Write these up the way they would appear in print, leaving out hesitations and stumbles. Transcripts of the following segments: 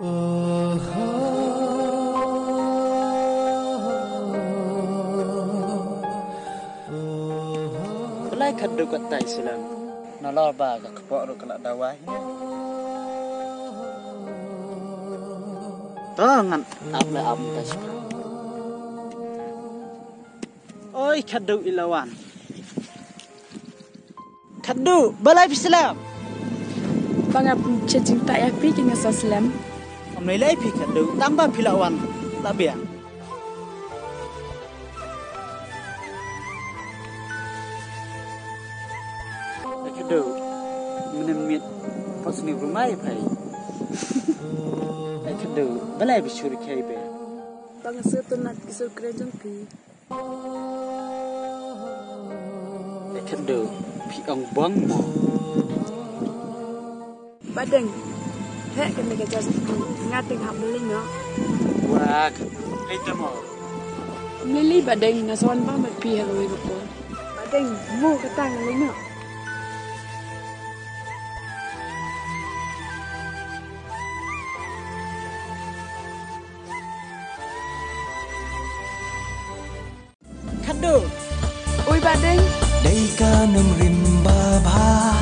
Belai kadu kat tai silang. Nalor ba ka kepok ro kena dawai. Tangan abla am tas. Oi kadu ilawan. Kadu balai Islam. Bangap cacing tak ya pi kena Islam. Amnai lai pi kadu tambah pilawan tak biang. Kadu menemit pas ni rumah pai. Kadu balai bisuri kai be. Bang setunat kisur kerajaan pi. Kadu pi ang bang mo. Badeng. Hek kena kerja sepi. Ngating hak beli ngak. Wah, hai temo. Lili badeng nasawan bang mat pi halu ko. Badeng mu ketang lagi ngak. Kadu. Oi badeng. Đây ca nằm rìm ba ba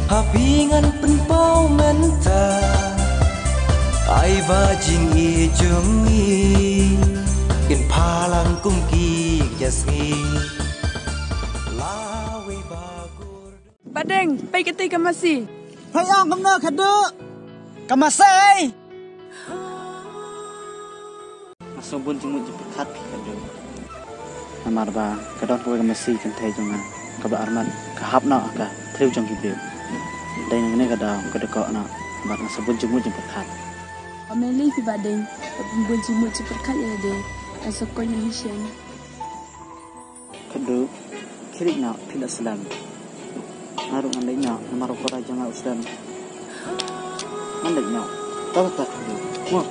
Hapingan penpau menta Ai va jing i chung i In palang kum ki jasgi Lawe bagur Badeng, pai ketika masih. Hai ang kamna kadu. Kamasai. Masubun jumut jeput hati kadu. Amar ba kadon ko kamasi kan thai jonga. Kaba arman kahap na ka thriu jong hibreu. Dai nang ne kada kadeko na bar masubun jumut jeput hati. Ameli pi badeng, pembun jimut seperkat ya de. Asokon yang hisyen. Kadu kirik na pila Islam. Harung andai na amar ko raja nga Islam. Andai na tahu tak kadu. Mo.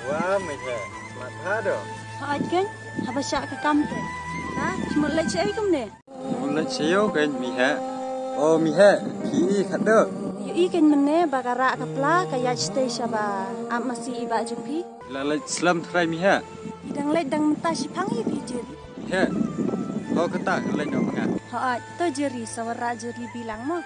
Wah, Mika, matado. Hãy kênh Hãy subscribe cho kênh Ghiền Mì Gõ để không bỏ lỡ những video hấp dẫn. Mulai siyo kan Mika. Oh Mika, pi kado. Yuk kênh mình nè bagara kapla kayak stay shaba am masih iba jumpi. Lalai Islam try Mika. Idang lek dang mentah sipang i bijir. Mika, oh kata lain dong Mika. Hãy to jeri sawara jeri bilang mo.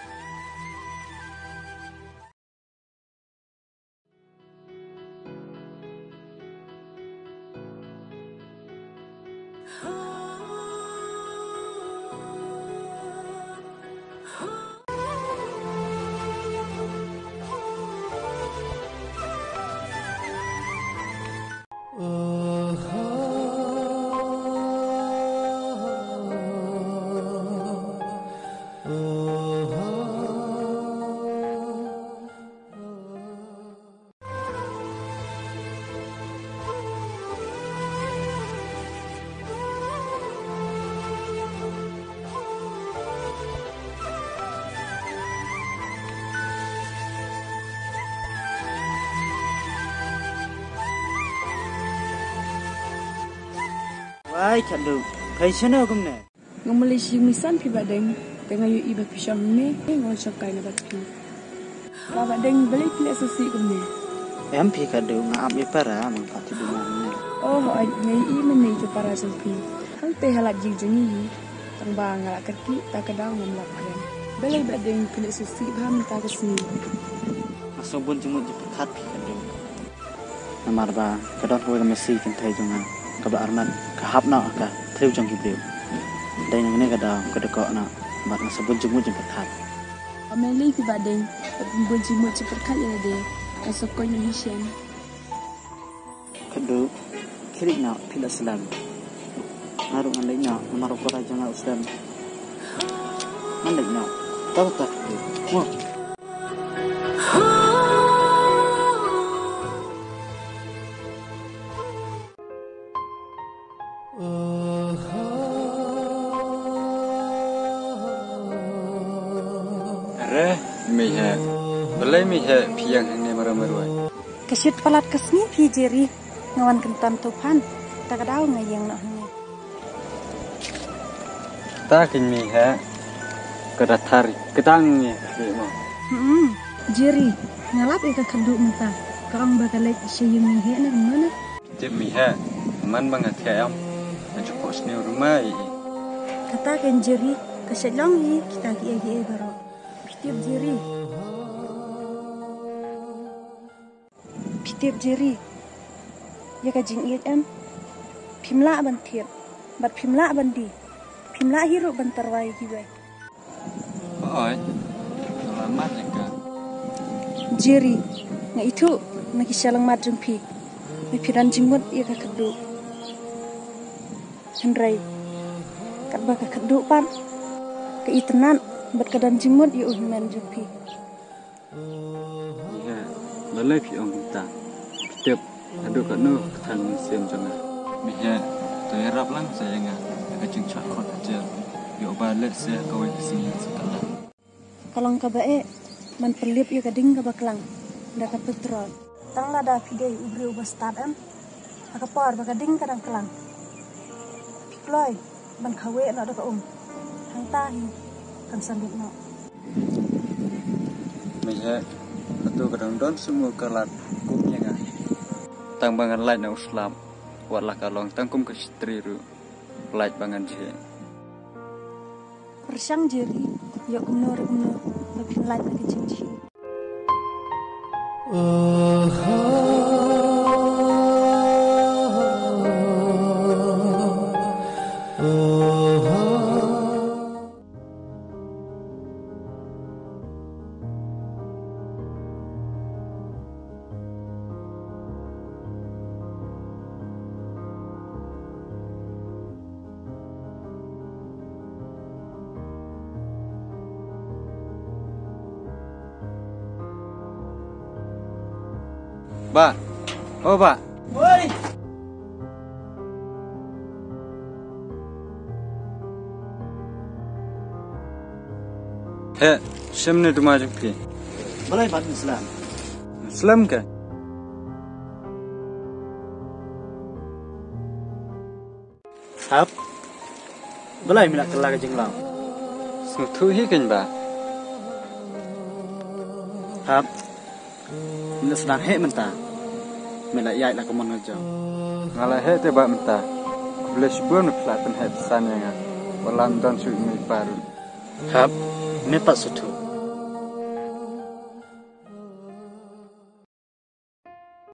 Wai kadu. Kai chana kum ne. Ngomeli si misan pi badeng. Tengah yu iba pisang ni. Ngon sakai na bat pi. Ba badeng beli pilih sesi kum ne. Em pi kadu ngap i para mang pati bunga ne. Oh, ai ngai i menei tu para sampi. Hang teh halat jing jengi. Tang ba ngalak kerti tak kadang ngomlak badeng. Beli badeng pilih sesi baham tak kesini. Masubun jumut jeput hati kadu. Amar ba kadon ko kamasi kan thai jonga. Kaba arman kahap na ka thriu jong hibreu. Dai nang ne kada kadeko na bar masubun jumut jeput hati. Ameli pi badeng, pembun jimut seperkat ya de. Asokon yang hisyen. Kadu kirik na pila Islam. Harung andai na amar ko raja nga Islam. Andai na tahu tak kadu. Mo. Oh mi he balai mi he piang hang ne maroi Kesyut palat kesni pi jeri ngawan kentan tupan tak kadau ngayang nak hang. ta kin mi he kadathari ketang ni mo Jeri ngalap ika keduk menta. Kang bakalek seyung ni he nak mana? tip mi he man bangat kayam aju pos ni rumah Kata kan jeri kesyut long hi kita gi baro. Pitip jeri. Pitip jeri. Ya ka jing iet em. Pimla ban tiap. Bat pimla ban di. Pimla hiru ban terwai giwe. oi selamat ya ka Jeri nga itu nakisalang madjung pi. May piran jingmut iya ka keduk. Hendrai kat ba ka keduk pan. Ka itenan bat kadan jingmut iya uhiman jumpi. ya balai pi ong ta tip adu ka no thang sem janga mi he to rap lang saya nga ka jing chat khot aja yo ba let se ka wai sing sekala Kalang ka bae man perlip iya kading ka baklang. Da ka petrol. Tang lada pide ubri ubas tadan. Akapar ba kading kadang kelang. Pikloi ban kawe na da ka Hang tahi kan sambit no. mi he atu kadang don semua kalat kum ya nga tang bangan lai na uslam wala ka long tang kum ka stri ru lai bangan je Persang jeri yo umno lebih lain lagi cici. ba oh ba Oi. he shimne duma jukti Balai bat Islam. Islam ka Hap. Balai milak kelak jenglau. suthu hi kin ba Hap. Milak sedang he menta. Milak yai la kemon ngajo. ngala he te ba mta kule shibun plat pen he san ya nga walam don su mi paru Hap. Ini tak sutu.